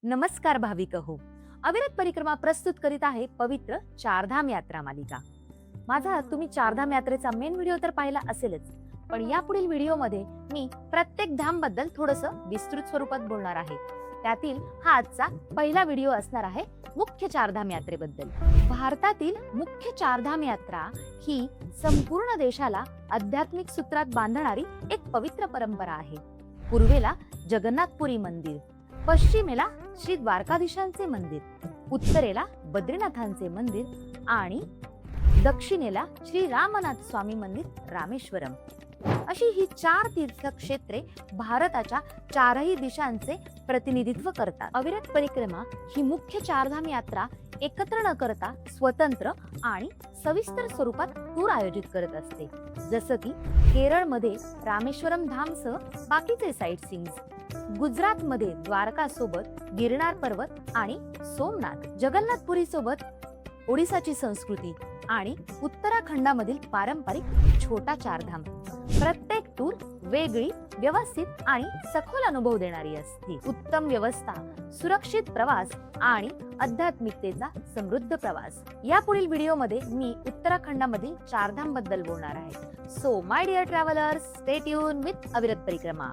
नमस्कार भाविक हो. अविरत परिक्रमा प्रस्तुत करीत आहे पवित्र चारधाम यात्रा मालिका. माझा तुम्ही चारधाम यात्रेचा मेन व्हिडिओ तर पाहिला असेलच, पण या पुढील व्हिडिओमध्ये मी प्रत्येक धाम बद्दल थोडंसं विस्तृत स्वरूपात बोलणार आहे. त्यातील हा आजचा पहिला व्हिडिओ असणार आहे मुख्य चारधाम यात्रेबद्दल. भारतातील मुख्य चारधाम यात्रा ही संपूर्ण देशाला आध्यात्मिक सूत्रात बांधणारी एक पवित्र परंपरा आहे. पूर्वेला जगन्नाथपुरी मंदिर, पश्चिमेला श्री द्वारकाधीशांचे मंदिर, उत्तरेला बद्रीनाथांचे मंदिर आणि दक्षिणेला श्री रामनाथ स्वामी मंदिर रामेश्वरम, अशी ही 4 तीर्थक्षेत्रे भारताच्या 4ही दिशांचे प्रतिनिधित्व करतात. अविरत परिक्रमा ही मुख्य चारधाम यात्रा एकत्र न करता स्वतंत्र आणि सविस्तर स्वरूपात टूर आयोजित करत असते. जसं की केरळमध्ये रामेश्वरम धामसह बाकीचे साईट सीइंग्स, गुजरातमध्ये द्वारका सोबत गिरनार पर्वत आणि सोमनाथ, जगन्नाथपुरी सोबत ओडिसाची संस्कृती आणि उत्तराखंडामधील पारंपरिक छोटा चारधाम. प्रत्येक टूर वेगळी, व्यवस्थित आणि सखोल अनुभव देणारी असते. उत्तम व्यवस्था, सुरक्षित प्रवास आणि आध्यात्मिकतेचा समृद्ध प्रवास. या पुढील व्हिडिओमध्ये मी उत्तराखंडामधील चारधाम बद्दल बोलणार आहे. So my dear travellers, stay tune with Avirat परिक्रमा.